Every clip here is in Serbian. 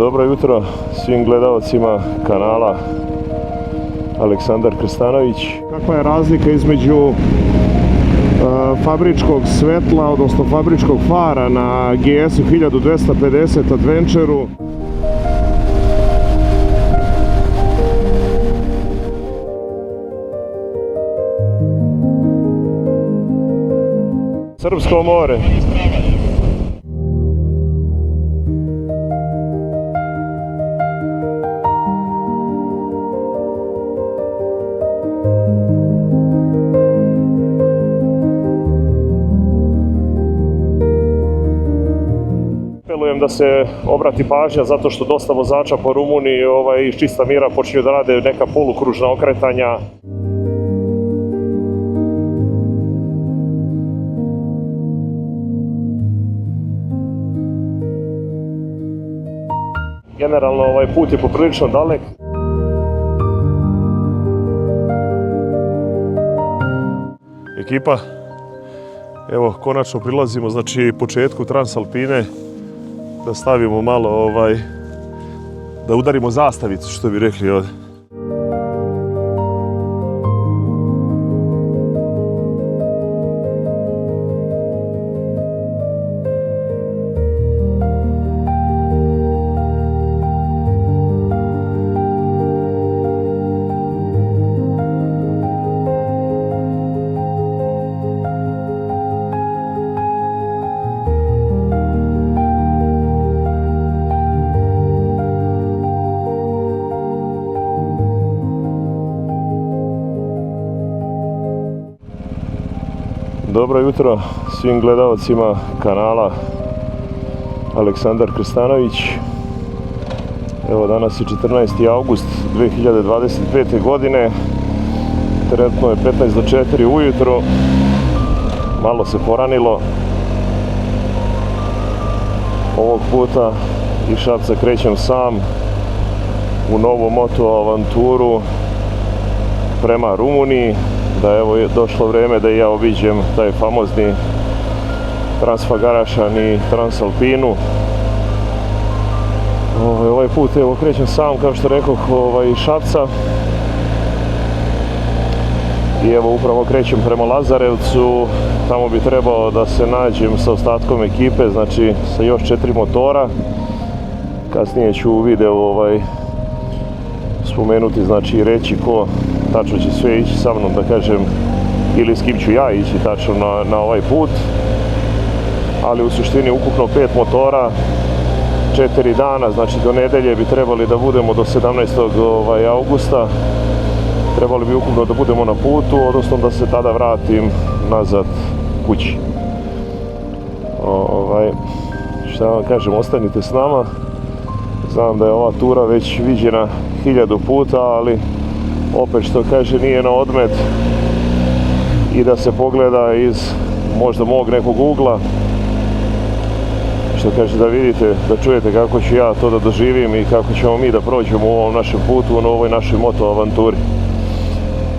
Dobro jutro svim gledalcima kanala Aleksandar Krstanović. Kakva je razlika između fabričkog svetla, odnosno fabričkog fara na GS-u 1250 Adventure-u? Srpsko more. Apelujem da se obrati pažnja zato što dosta vozača po Rumuniji iz čista mira počinju da rade neka polukružna okretanja. Generalno ovaj put je poprilično dalek. Ekipa, evo konačno prilazimo znači početku Transalpine, da stavimo malo da udarimo zastavicu, što bi rekli ovdje. Dobro jutro svim gledalcima kanala Aleksandar Krstanović. Evo danas je 14. august 2025. godine. Trenutno je 15 do 4 ujutro. Malo se poranilo. Ovog puta iz Šapca krećem sam u novu moto avanturu prema Rumuniji. Da evo je došlo vrijeme da i ja obiđem taj famozni Transfagarašan i Transalpinu. Ovaj put evo krećem sam, kao što rekoh, iz Šapca. I evo upravo krećem prema Lazarevcu. Tamo bi trebao da se nađem sa ostatkom ekipe, znači sa još 4 motora. Kasnije ću u videu spomenuti, znači i reći ko tačno će sve ići sa mnom, da kažem, ili s kim ću ja ići tačno na ovaj put. Ali u suštini ukupno 5 motora, 4 dana, znači do nedelje bi trebali da budemo do 17. augusta. Trebali bi ukupno da budemo na putu, odnosno da se tada vratim nazad kući. Šta vam kažem, ostanite s nama. Znam da je ova tura već viđena 1000 puta, ali opet što kaže nije na odmet i da se pogleda iz možda mog nekog ugla, što kaže da vidite, da čujete kako ću ja to da doživim i kako ćemo mi da prođemo u ovom našem putu, na ovoj našoj moto avanturi.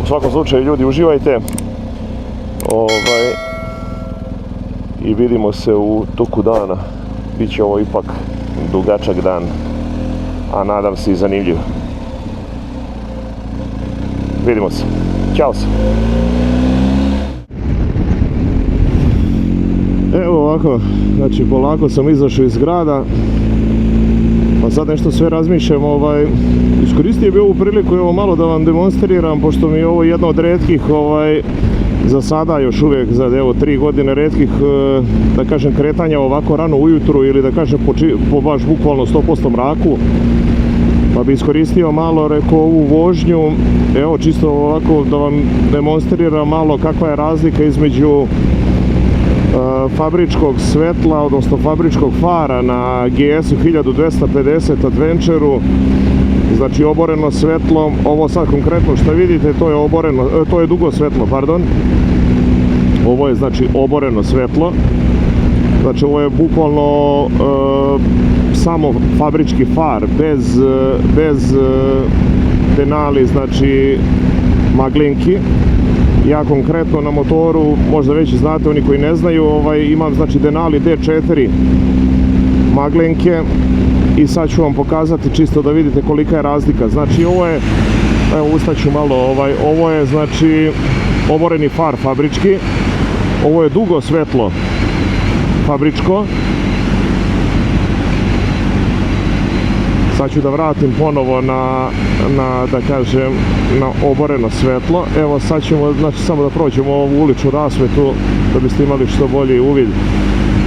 U svakom slučaju ljudi, uživajte i vidimo se u toku dana. Biće ovo ipak dugačak dan, a nadam se i zanimljiv. Vidimo se. Ćao se. Evo ovako, znači polako sam izašao iz grada, pa sad nešto sve razmišljam, iskoristio bi ovu priliku evo malo da vam demonstriram, pošto mi je ovo jedno od retkih, za sada još uvijek, za evo 3 godine retkih, da kažem, kretanja ovako rano ujutru ili da kažem po baš bukvalno 100% mraku. Pa bi iskoristio malo, rekao, ovu vožnju, evo čisto ovako da vam demonstriram malo kakva je razlika između fabričkog svetla, odnosno fabričkog fara na GS-u 1250 Adventure-u. Znači oboreno svetlo, ovo sad konkretno što vidite, to je dugo svetlo, pardon. Ovo je znači oboreno svetlo. Znači ovo je bukvalno samo fabrički far, bez denali, znači maglinki. Ja konkretno na motoru, možda već znate oni koji ne znaju, imam znači Denali D4 maglenke i sad ću vam pokazati čisto da vidite kolika je razlika. Znači ovo je, evo ustaću malo, ovo je znači oboreni far fabrički, ovo je dugo svetlo fabričko. Sad ću da vratim ponovo na da kažem, na oboreno svetlo. Evo sad ćemo, znači samo da prođemo ovu uličnu rasvetu da biste imali što bolji uvid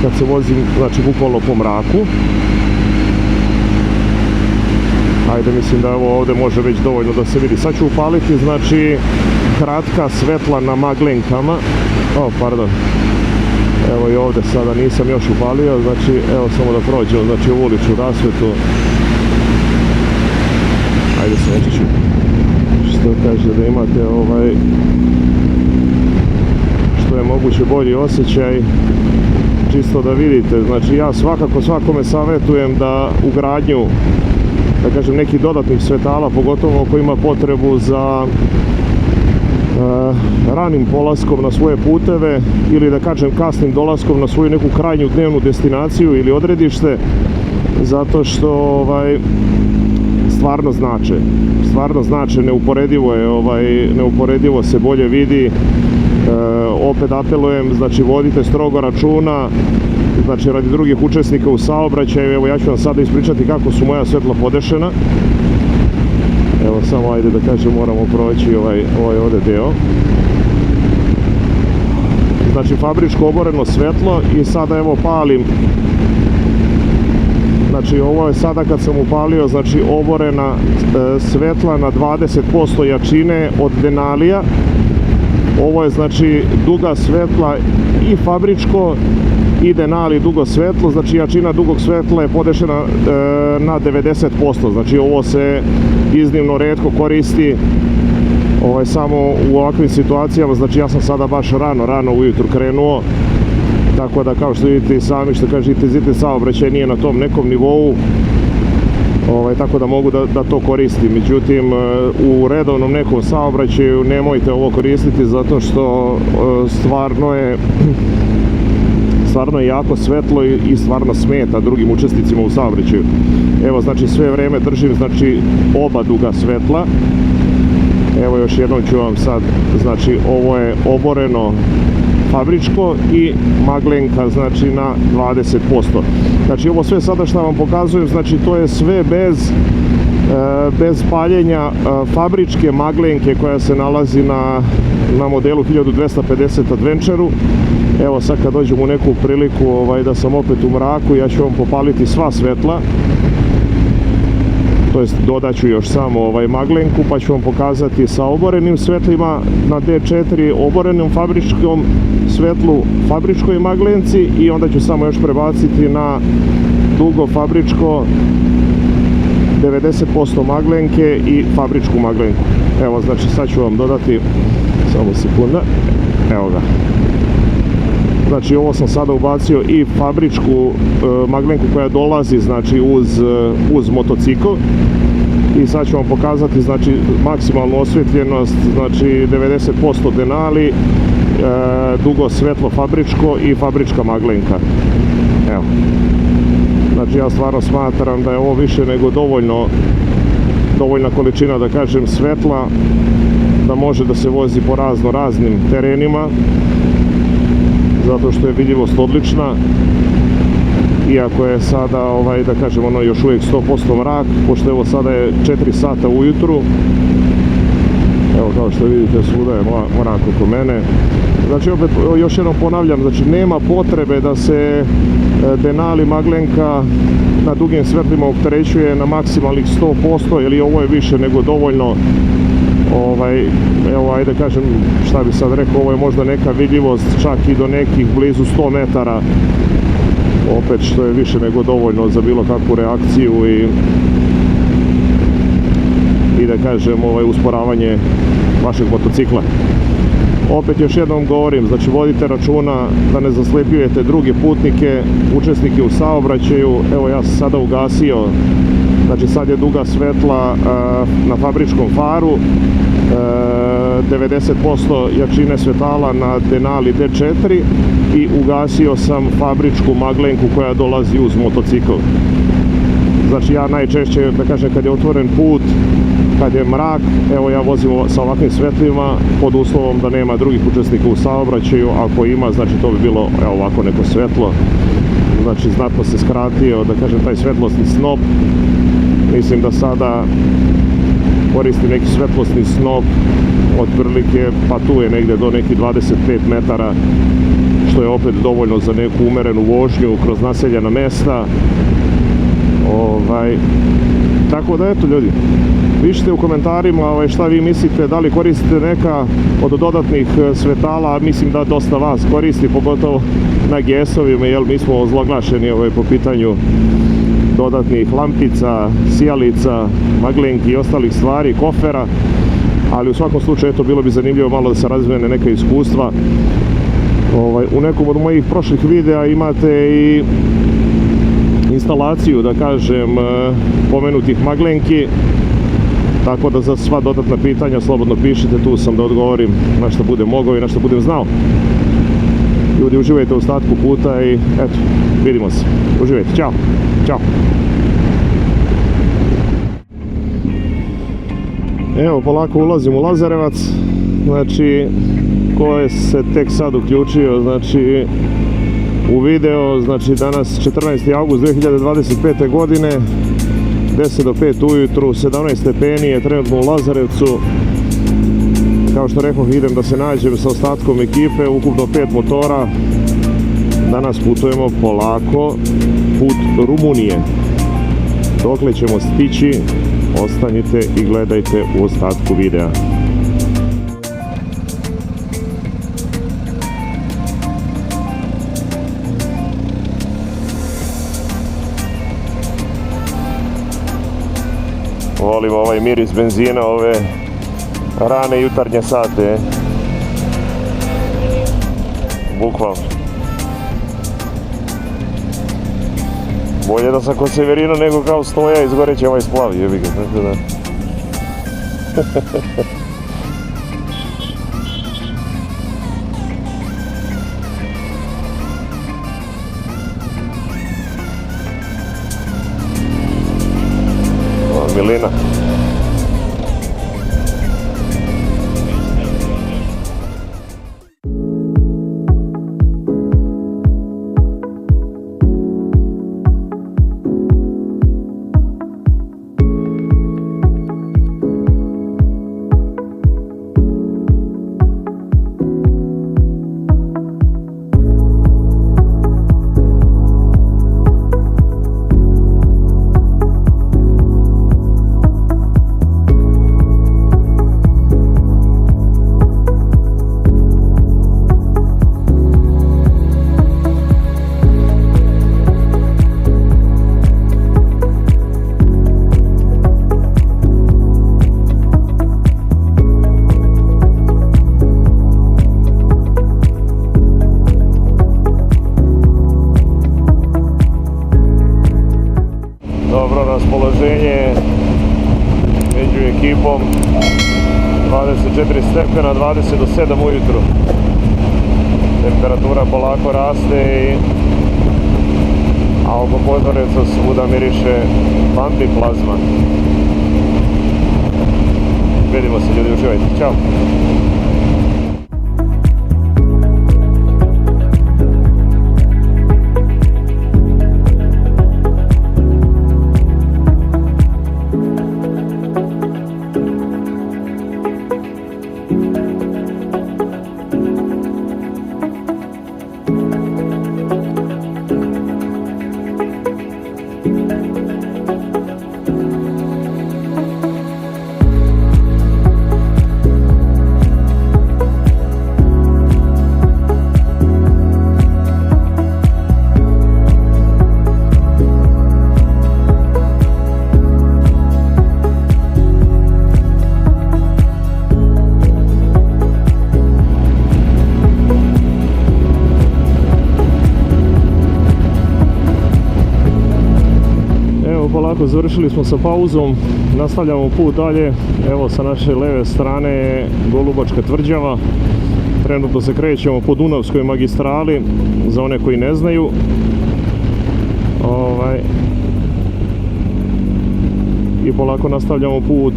kad se vozim, znači bukvalno po mraku. Ajde, mislim da ovo ovdje može već dovoljno da se vidi. Sad ću upaliti, znači, kratka svetla na maglenkama. Pardon. Evo i ovdje sada nisam još upalio, znači, evo samo da prođemo, znači, u uličnu rasvetu. Ajde se neći ću. Što kaže da imate što je moguće bolji osjećaj. Čisto da vidite, znači ja svakako svakome savjetujem da ugradnju, da kažem, nekih dodatnih svetala, pogotovo ako ima potrebu za ranim polaskom na svoje puteve ili da kažem kasnim dolaskom na svoju neku krajnju dnevnu destinaciju ili odredište, zato što stvarno znače, neuporedivo se bolje vidi. Opet apelujem, znači vodite strogo računa, znači radi drugih učesnika u saobraćaju. Evo ja ću vam sada ispričati kako su moja svetla podešena. Evo samo ajde da kažem, moramo proći ovaj ovdje deo. Znači fabričko oboreno svetlo i sada evo palim. Znači ovo je sada kad sam upalio, znači oborena svetla na 20% jačine od Denalija. Ovo je znači duga svetla i fabričko i Denali dugo svetlo, znači jačina dugog svetla je podešena na 90%, znači ovo se iznimno retko koristi samo u ovakvim situacijama. Znači ja sam sada baš rano ujutro krenuo, tako da kao što vidite i sami, što kaže, intenzitet saobraćaja nije na tom nekom nivou, tako da mogu da to koristim. Međutim, u redovnom nekom saobraćaju nemojte ovo koristiti, zato što stvarno je jako svetlo i stvarno smeta drugim učesnicima u saobraćaju. Evo, znači sve vrijeme držim, znači, oba duga svetla. Evo još jednom ću vam sad, znači ovo je oboreno fabričko i maglenka, znači na 20%. Znači ovo sve sada što vam pokazujem, znači to je sve bez paljenja fabričke maglenke koja se nalazi na modelu 1250 Adventure-u. Evo sad kad dođem u neku priliku da sam opet u mraku, ja ću vam popaliti sva svetla, to jest dodat ću još samo maglenku, pa ću vam pokazati sa oborenim svetlima na D4, oborenom fabričkom svetlu, fabričkoj maglenci, i onda ću samo još prebaciti na dugo fabričko 90% maglenke i fabričku maglenku. Evo, znači sad ću vam dodati, samo sekunda, evo ga. Znači ovo sam sada ubacio i fabričku maglenku koja dolazi, znači uz motocikl, i sad ću vam pokazati, znači, maksimalnu osvjetljenost, znači 90% Denali, dugo svetlo fabričko i fabrička maglenka. Evo, znači ja stvarno smatram da je ovo više nego dovoljna količina, da kažem, svetla, da može da se vozi po raznim terenima, zato što je vidljivost odlična. Iako je sada, da kažem, još uvijek 100% mrak, pošto evo sada je 4 sata ujutru. Evo, kao što vidite, svuda je mrak oko mene. Znači, opet, još jednom ponavljam, znači, nema potrebe da se Denali maglenka na dugim svetlima opterećuje na maksimalnih 100%, jer ovo je više nego dovoljno. Evo, ajde kažem, šta bi sad rekao, ovo je možda neka vidljivost čak i do nekih blizu 100 metara, opet što je više nego dovoljno za bilo kakvu reakciju i da kažem, usporavanje vašeg motocikla. Opet još jednom govorim, znači vodite računa da ne zaslepljujete druge putnike, učesnike u saobraćaju. Evo, ja sam sada ugasio Znači sad je duga svetla na fabričkom faru, 90% jačine svetala na Denali D4 i ugasio sam fabričku maglenku koja dolazi uz motocikl. Znači ja najčešće, da kažem, kad je otvoren put, kad je mrak, evo ja vozim sa ovakvim svetlima pod uslovom da nema drugih učesnika u saobraćaju. Ako ima, znači to bi bilo evo ovako neko svetlo. Znači znatno se skratio, da kažem, taj svetlosni snop. Mislim da sada koristim neki svetlosni snop otprilike, pa tu je negdje do nekih 25 metara, što je opet dovoljno za neku umerenu vožnju kroz naseljena mesta. Tako da eto ljudi, pišite u komentarima šta vi mislite, da li koristite neka od dodatnih svetala. Mislim da dosta vas koristi, pogotovo na GS-ovima, jer mi smo ozloglašeni po pitanju dodatnih lampica, sijalica, maglenki i ostalih stvari, kofera. Ali u svakom slučaju eto, bilo bi zanimljivo malo da se razmijene neka iskustva. U nekom od mojih prošlih videa imate i instalaciju, da kažem, pomenutih maglenki, tako da za sva dodatna pitanja slobodno pišite, tu sam da odgovorim na što budem mogao i na što budem znao. Ljudi, uživajte u ostatku puta i eto, vidimo se. Uživajte, ćao. Ćao. Evo, polako ulazim u Lazarevac. Znači, ko je se tek sad uključio, znači, u video, znači danas 14. august 2025. godine, 10 do 5 ujutru, 17 stepeni je trenutno u Lazarevcu. Kao što rekoh, idem da se nađem sa ostatkom ekipe, ukupno 5 motora. Danas putujemo polako put Rumunije. Dokle ćemo stići, ostanite i gledajte u ostatku videa. Volim ovaj miris benzina, ove rane jutarnje sate. Bukvalno. Bolje da sam kod Severina nego kao Stoja, izgoreće ovaj splav, jebi ga, tako da. Milina. Raspoloženje među ekipom, 24 stepena, 20 do 7 ujutru. Temperatura polako raste, a oko Podgorica svuda miriše antiplazma. Vidimo se ljudi, uživajte, čao! polako, završili smo sa pauzom, nastavljamo put dalje. Evo sa naše leve strane je Golubačka tvrđava. Trenutno se krećemo po Dunavskoj magistrali, za one koji ne znaju. I polako nastavljamo put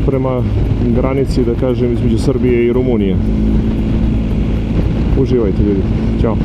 prema granici, da kažem, između Srbije i Rumunije. Uživajte ljudi, ćao!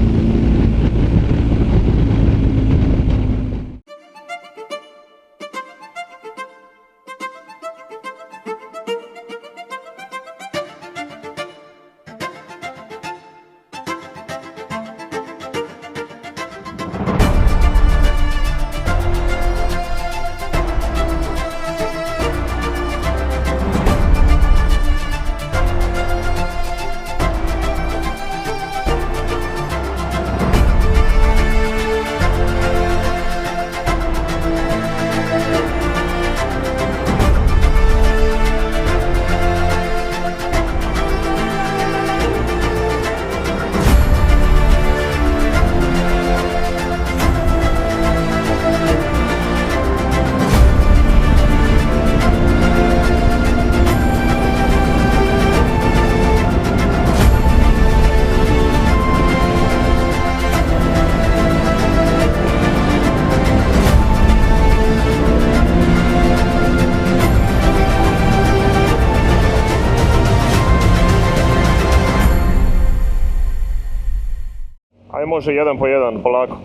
Aj može jedan po jedan, polako.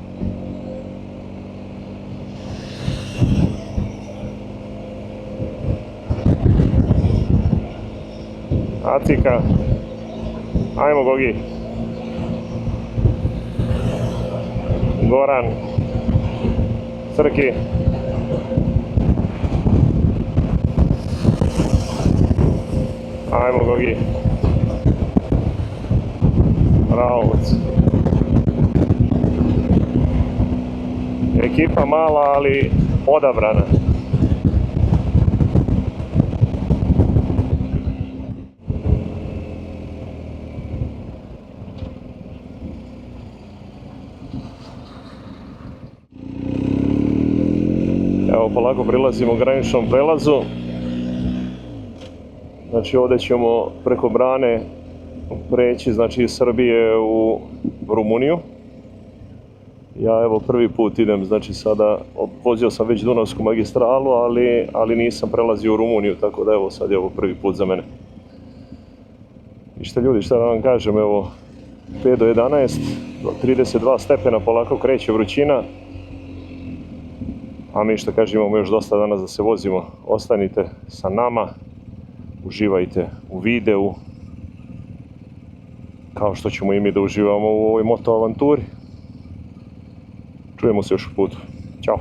Atika. Ajmo Gogi. Goran. Crki. Ajmo Gogi. Rauc. Ekipa mala, ali odabrana. Evo, polako prilazimo graničnom prelazu. Znači ovdje ćemo preko brane preći, znači iz Srbije u Rumuniju. Ja evo prvi put idem, znači sada vozio sam već Dunavsku magistralu, ali nisam prelazio u Rumuniju, tako da evo sad je ovo prvi put za mene. I šta ljudi, šta da vam kažem, evo 5 do 11, 32 stepena, polako kreće vrućina. A mi što kažem, imamo još dosta danas da se vozimo. Ostanite sa nama, uživajte u videu, kao što ćemo i mi da uživamo u ovoj moto avanturi. Čujemo se još u putu. Ćao!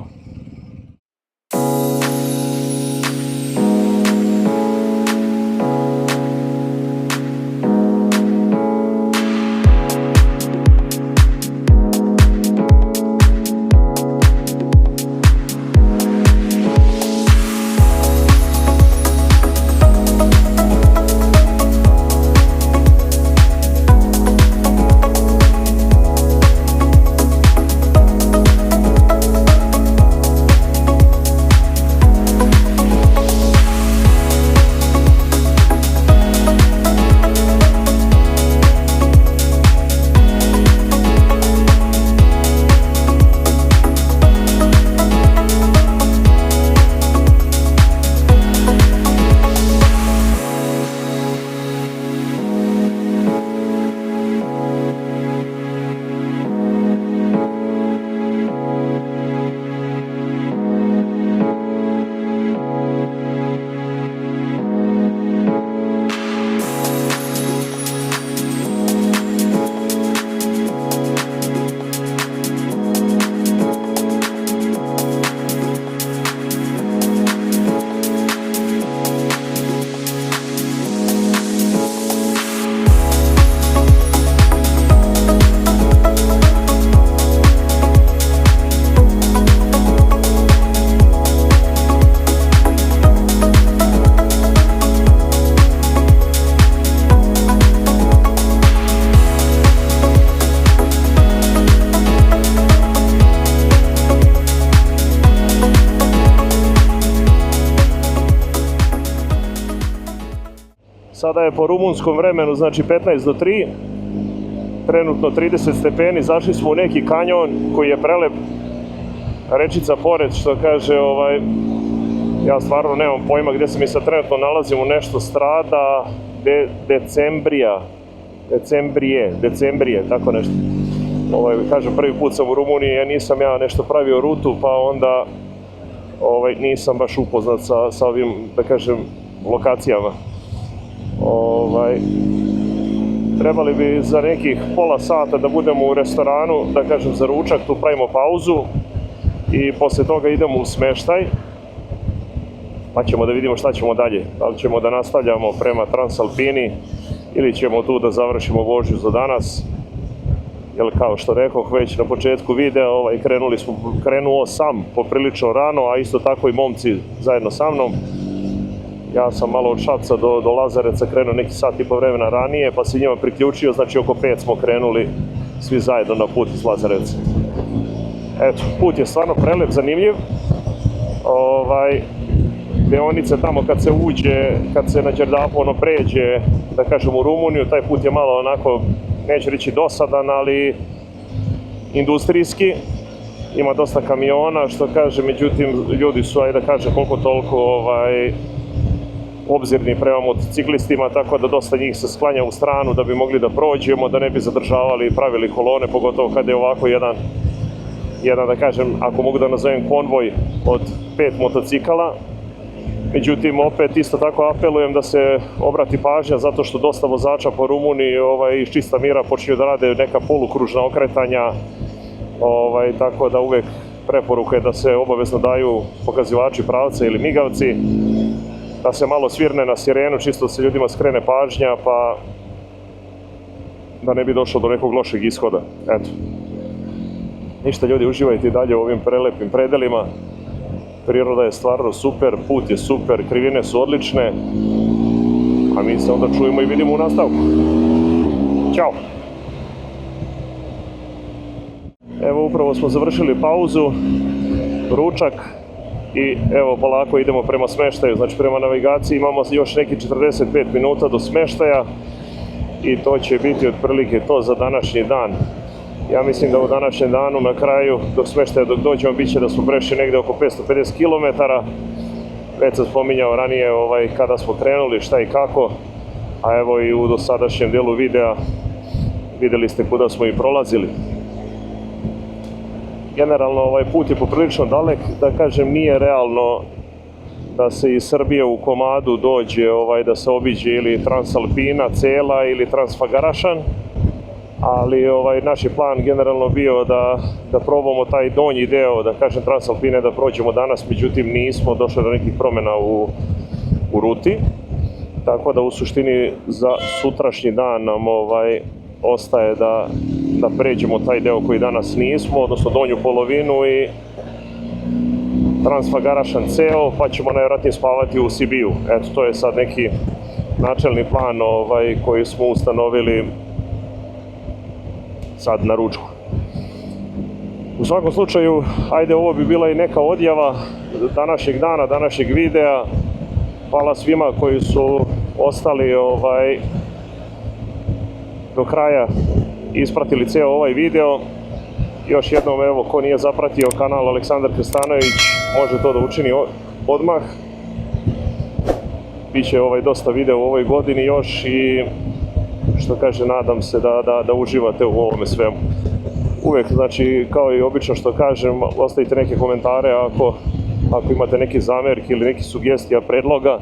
Sada je po rumunskom vremenu, znači 15 do 3, trenutno 30 stepeni, zašli smo u neki kanjon koji je prelep, rečica pored, što kaže, ja stvarno nemam pojma gdje se mi sad trenutno nalazimo, nešto strada Decembrije, tako nešto. Kažem, prvi put sam u Rumuniji, nisam ja nešto pravio rutu, pa onda nisam baš upoznat sa ovim, da kažem, lokacijama. Trebali bi za nekih pola sata da budemo u restoranu, da kažem, za ručak, tu pravimo pauzu i poslije toga idemo u smeštaj, pa ćemo da vidimo šta ćemo dalje. Da li ćemo da nastavljamo prema Transalpini ili ćemo tu da završimo vožnju za danas. Jer kao što rekoh već na početku videa, krenuo sam poprilično rano, a isto tako i momci zajedno sa mnom. Ja sam malo od Šapca do Lazareca krenuo neki sat i po vremena ranije, pa se njima priključio, znači oko 5 smo krenuli svi zajedno na put iz Lazareca. Eto, put je stvarno prelep, zanimljiv. Deonice tamo kad se uđe, kad se na Đerdapu pređe, da kažem, u Rumuniju, taj put je malo onako, neću reći dosadan, ali industrijski. Ima dosta kamiona, što kaže, međutim, ljudi su, ajde da kažem, koliko toliko obzirni prema motociklistima, tako da dosta njih se sklanja u stranu da bi mogli da prođemo, da ne bi zadržavali i pravili kolone, pogotovo kada je ovako jedan, da kažem, ako mogu da nazovem, konvoj od 5 motocikala. Međutim, opet isto tako apelujem da se obrati pažnja, zato što dosta vozača po Rumuniji iz čista mira počinju da rade neka polukružna okretanja, tako da uvek preporuka je da se obavezno daju pokazivači pravca ili migavci, da se malo svirne na sirenu, čisto da se ljudima skrene pažnja, pa da ne bi došlo do nekog lošeg ishoda. Eto. Ništa, ljudi, uživajte i dalje u ovim prelepim predelima. Priroda je stvarno super, put je super, krivine su odlične, a mi se onda čujemo i vidimo u nastavku. Ćao! Evo, upravo smo završili pauzu, ručak i evo polako idemo prema smeštaju, znači prema navigaciji imamo još neki 45 minuta do smeštaja i to će biti otprilike to za današnji dan. Ja mislim da u današnjem danu na kraju, dok smeštaja dok dođemo, bit će da smo prešli negde oko 550 km. Već sam spominjao ranije kada smo krenuli, šta i kako, a evo i u dosadašnjem delu videa vidjeli ste kuda smo i prolazili. Generalno ovaj put je poprilično dalek, da kažem, nije realno da se iz Srbije u komadu dođe, da se obiđe ili Transalpina cela ili Transfagarašan, ali naš je plan generalno bio da probamo taj donji deo, da kažem, Transalpine da prođemo danas, međutim nismo došli do nekih promjena u ruti, tako da u suštini za sutrašnji dan nam ostaje da pređemo taj deo koji danas nismo, odnosno donju polovinu i Transfagarašan ceo, pa ćemo najvjerojatnije spavati u Sibiju. Eto, to je sad neki načelni plan koji smo ustanovili sad na ručku. U svakom slučaju, ajde, ovo bi bila i neka odjava današnjeg dana, današnjeg videa. Hvala svima koji su ostali do kraja i ispratili ceo ovaj video. Još jednom, evo, ko nije zapratio kanal Aleksandar Krstanović, može to da učini odmah. Biće dosta videa u ovoj godini još i, što kaže, nadam se da uživate u ovome svemu. Uvek, znači, kao i obično što kažem, ostavite neke komentare ako imate neke zamerke ili neke sugestija, predloga,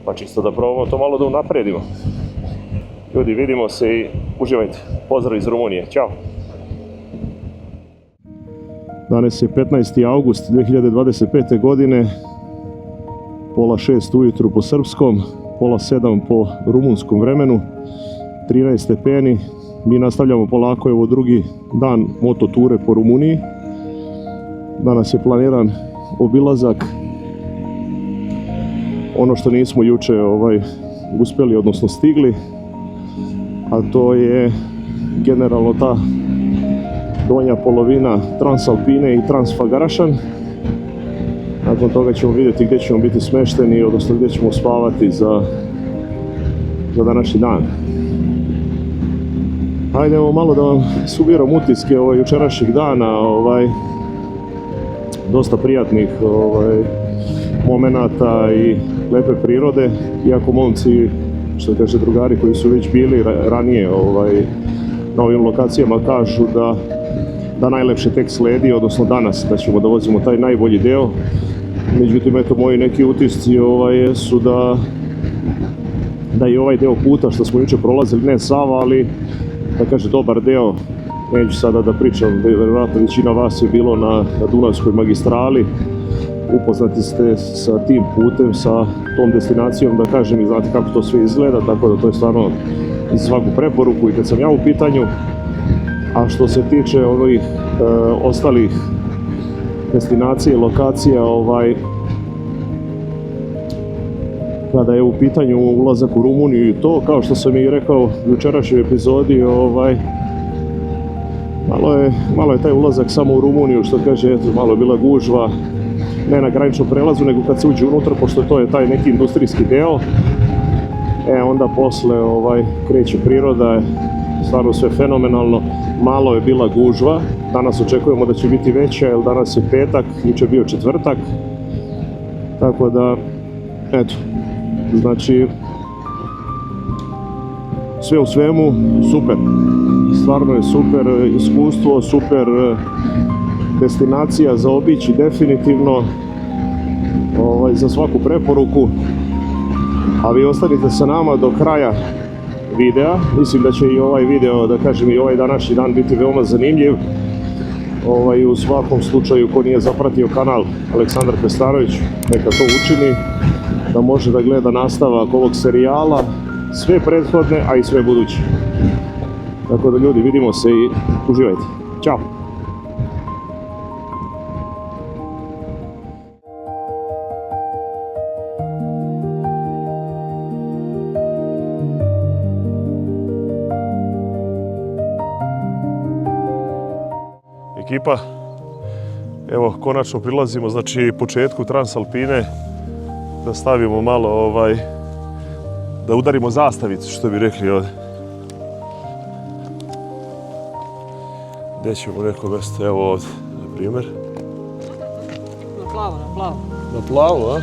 pa čisto da probamo to malo da unapredimo. Ljudi, vidimo se i uživajte. Pozdrav iz Rumunije. Ćao! Danas je 15. august 2025. godine, pola 6 ujutru po srpskom, pola 7 po rumunskom vremenu, 13 stepeni. Mi nastavljamo polako, evo, drugi dan mototure po Rumuniji. Danas je planiran obilazak. Ono što nismo juče uspjeli, odnosno stigli, a to je generalno ta donja polovina Transalpine i Transfagarašan. Nakon toga ćemo vidjeti gdje ćemo biti smešteni, odnosno gdje ćemo spavati za današnji dan. Hajde evo malo da vam subiram utiske jučerašnjih dana, dosta prijatnih momenata i lepe prirode, iako momci, što kaže drugari koji su već bili ranije na ovim lokacijama kažu da najlepše tek sledi, odnosno danas da ćemo da vozimo taj najbolji deo. Međutim, eto, moji neki utisci su da i ovaj deo puta što smo jučer prolazili, ne sav, ali da kaže dobar deo, neću sada da pričam, vjerojatno većina vas je bilo na Dunavskoj magistrali, upoznati ste sa tim putem, sa tom destinacijom, da kažem, i znate kako to sve izgleda, tako da to je stvarno za svaku preporuku i kad sam ja u pitanju. A što se tiče ovih ostalih destinacija i lokacija, kada je u pitanju ulazak u Rumuniju i to, kao što sam i rekao u jučerašnjoj epizodi, malo je taj ulazak samo u Rumuniju, što kaže, eto, malo je bila gužva, ne na graničnom prelazu, nego kad se uđe unutra, pošto to je taj neki industrijski deo, onda posle kreće priroda, stvarno sve fenomenalno, malo je bila gužva, danas očekujemo da će biti veća, jer danas je petak, jučer bio četvrtak, tako da, eto, znači, sve u svemu, super, stvarno je super iskustvo, super destinacija za obići, definitivno, za svaku preporuku, a vi ostanite sa nama do kraja videa. Mislim da će i ovaj video, da kažem, i ovaj današnji dan biti veoma zanimljiv. U svakom slučaju, ko nije zapratio kanal Aleksandar Krstarović, neka to učini, da može da gleda nastavak ovog serijala, sve prethodne, a i sve buduće. Tako da, ljudi, vidimo se i uživajte. Ćao! Ekipa, evo, konačno prilazimo, znači, početku Transalpine, da stavimo malo, da udarimo zastavicu, što bi rekli ovdje. Gdje ćemo neko mjesto, evo ovdje, na primjer. Na plavo, na plavo. Na plavo, a?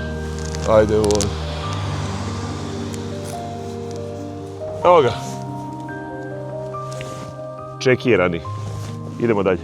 Ajde, evo ovdje. Evo ga. Čekirani. Idemo dalje.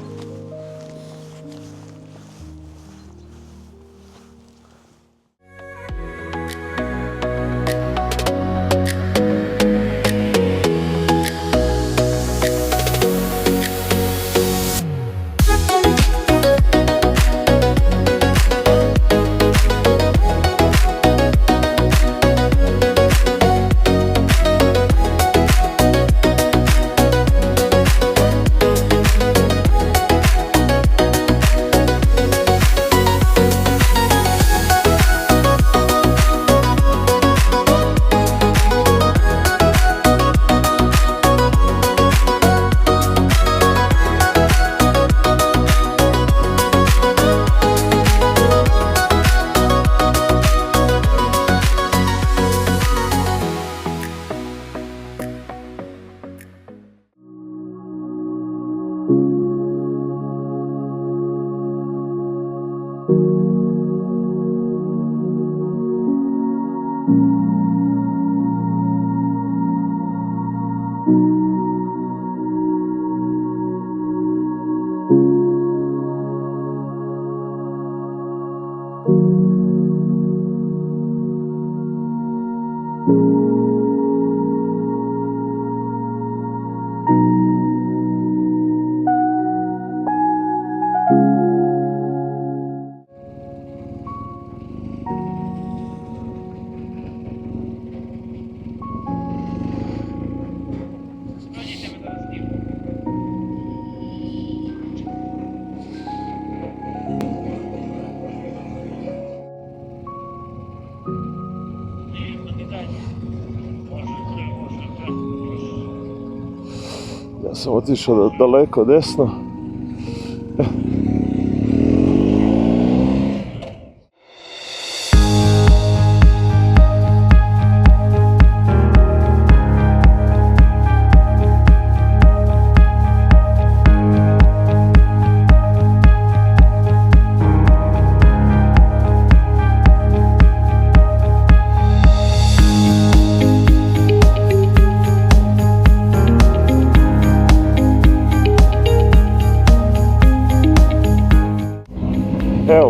Ja sam otišao daleko desno.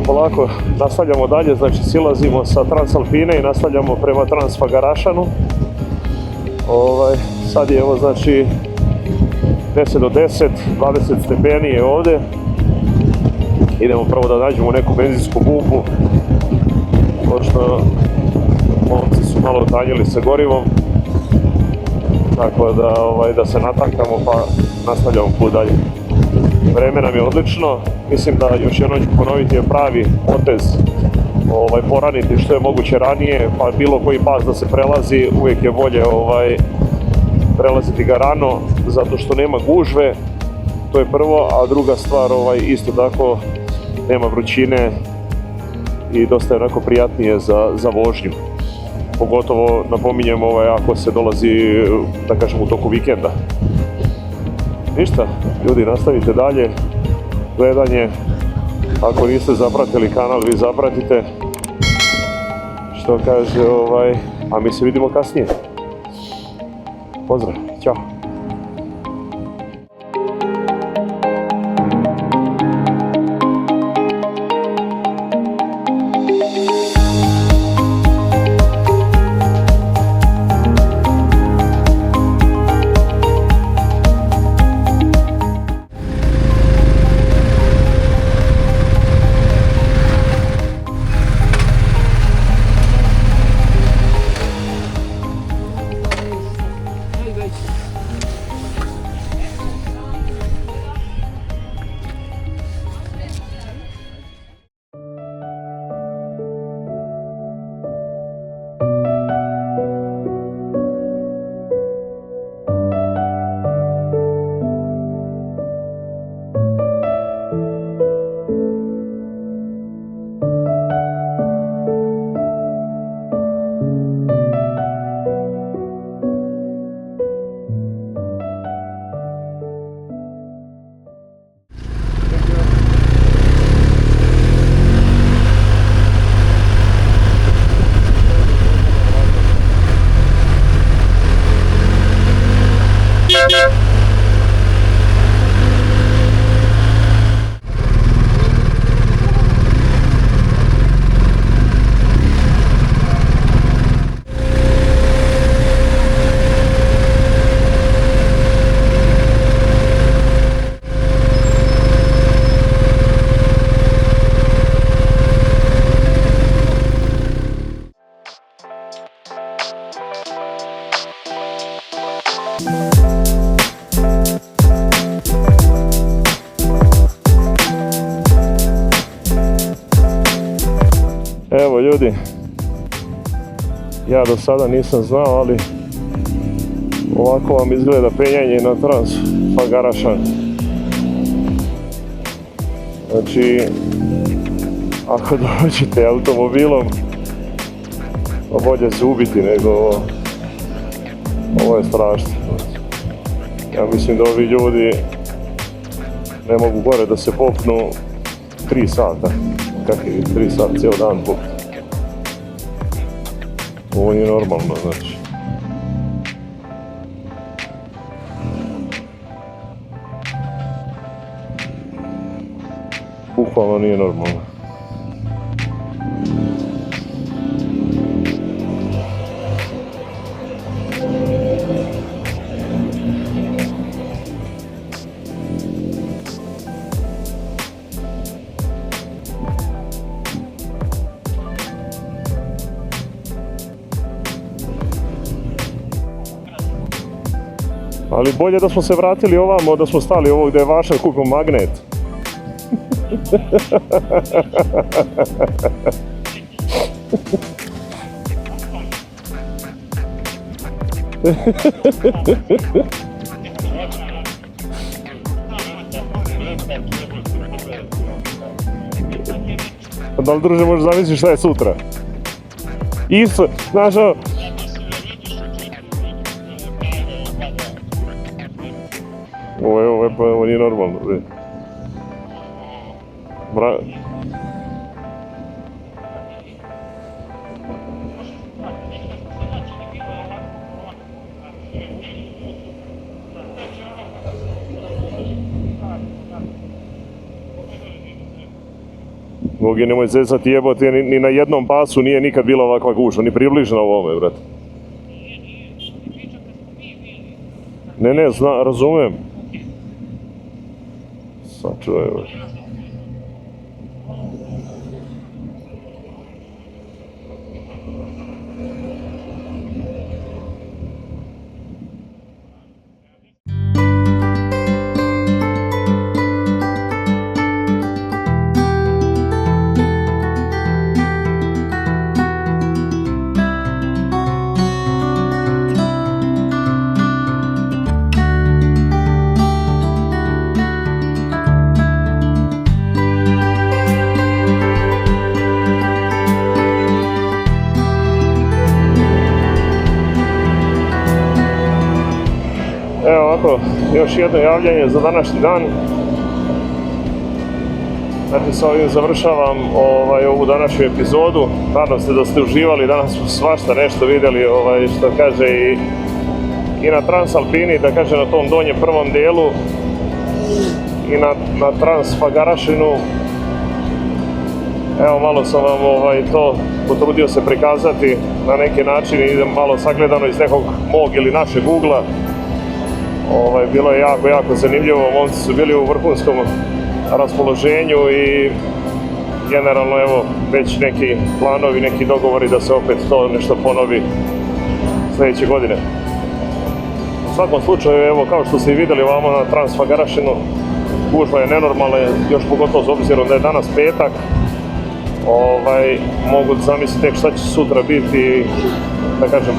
polako nastavljamo dalje, znači silazimo sa Transalpine i nastavljamo prema Transfagarašanu. Sad je evo znači 10 do 10, 20 stepeni je ovdje. Idemo prvo da nađemo neku benzinsku pumpu, pošto momci su malo otanjili sa gorivom, tako da se natankamo pa nastavljamo put dalje. Vreme nam je odlično, mislim da još jednom ću ponoviti je pravi potez poraniti što je moguće ranije, pa bilo koji pas da se prelazi, uvijek je bolje prelaziti ga rano, zato što nema gužve, to je prvo, a druga stvar isto tako nema vrućine i dosta je onako prijatnije za vožnju. Pogotovo napominjem ako se dolazi, da kažem, u toku vikenda. Ništa, ljudi, nastavite dalje gledanje. Ako niste zapratili kanal, vi zapratite. Što kaže, a mi se vidimo kasnije. Pozdrav, ćao. Evo ljudi, ja do sada nisam znao, ali ovako vam izgleda penjanje na Transfagarašan. Znači, ako dođete automobilom, bolje se ubiti nego ovo je strašno. Ja mislim da ovi ljudi ne mogu gore da se popnu 3 sata. Kakvi 3 sata, cijel dan popnu. Ovo nije normalno, znači. Bukvalno nije normalno. Ali bolje da smo se vratili ovamo, da smo stali ovo gdje je Vaša, kupimo magnet. Da li, druže, možeš zamisliti šta je sutra? Isto, znaš ovo... Ovo nije normalno, bre. Bogi, nemoj zezati jebote, ni na jednom pasu nije nikad bila ovakva gužva, ni približna ovome, brate. Ne, razumem. Sačuvaj, brate. Evo ovako, još jedno javljanje za današnji dan. Znači sa ovim završavam ovu današnju epizodu. Nadam se da ste uživali, danas smo svašta nešto vidjeli, što kaže i na Transalpini, da kaže na tom donjem prvom delu i na Transfagarašinu. Evo malo sam vam to potrudio se prikazati na neki način i malo sagledano iz nekog mog ili našeg ugla. Bilo je jako zanimljivo, momci su bili u vrhunskom raspoloženju i generalno evo već neki planovi, neki dogovori da se opet to nešto ponovi sljedeće godine. U svakom slučaju, evo kao što ste i vidjeli ovamo na Transfagarašinu, gužva je nenormalna, još pogotovo s obzirom da je danas petak. Mogu zamisliti tek šta će sutra biti, da kažem,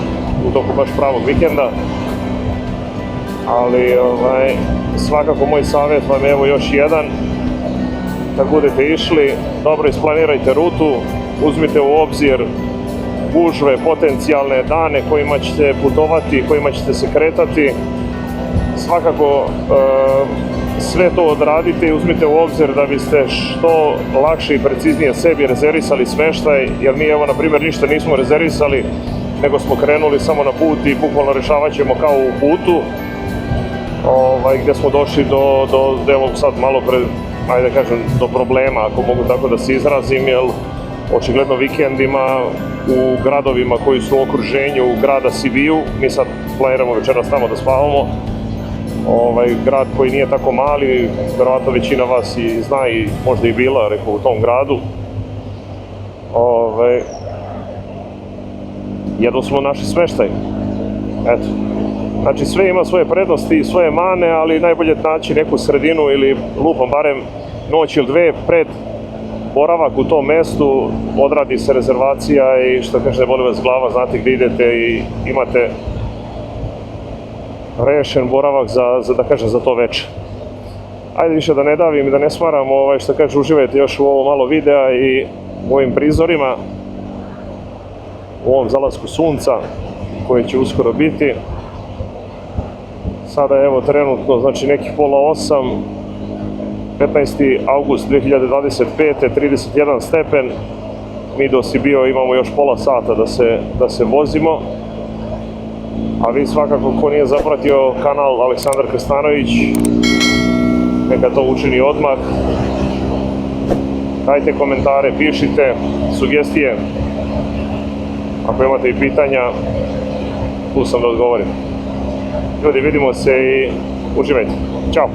u toku baš pravog vikenda. Ali svakako moj savjet vam je evo još jedan, kad budete išli, dobro isplanirajte rutu, uzmite u obzir gužve, potencijalne dane kojima ćete putovati, kojima ćete se kretati. Svakako sve to odradite i uzmite u obzir da biste što lakše i preciznije sebi rezervisali smještaj, jer mi evo na primjer ništa nismo rezervisali, nego smo krenuli samo na put i bukvalno rješavat ćemo kao u putu. Gdje smo došli do evo sad malo ajde kažem, do problema, ako mogu tako da se izrazim, jer očigledno vikendima u gradovima koji su u okruženju grada Sibiu, mi sad planiramo večeras tamo da spavamo, grad koji nije tako mali, vjerovatno većina vas i zna i možda i bila, rekao, u tom gradu. Jedno smo našli smještaj. Eto. Znači sve ima svoje prednosti i svoje mane, ali najbolje naći neku sredinu ili lupom barem noć ili dve pred boravak u tom mjestu, odradi se rezervacija i što kaže, boli vas glava, znate gdje idete i imate rešen boravak da kažem za to večer. Ajde više da ne davim i da ne smaram, što kaže, uživajte još u ovo malo videa i u ovim prizorima, u ovom zalasku sunca koji će uskoro biti. Sada je evo trenutno, znači nekih 7:30, 15. august 2025. 31 stepen. Mi do Sibio imamo još pola sata da se vozimo. A vi svakako ko nije zapratio kanal Aleksandar Krstanović, neka to učini odmah. Dajte komentare, pišite sugestije. Ako imate i pitanja, tu sam da odgovorim. Ljudi, vidimo se i uživajte. Ćao!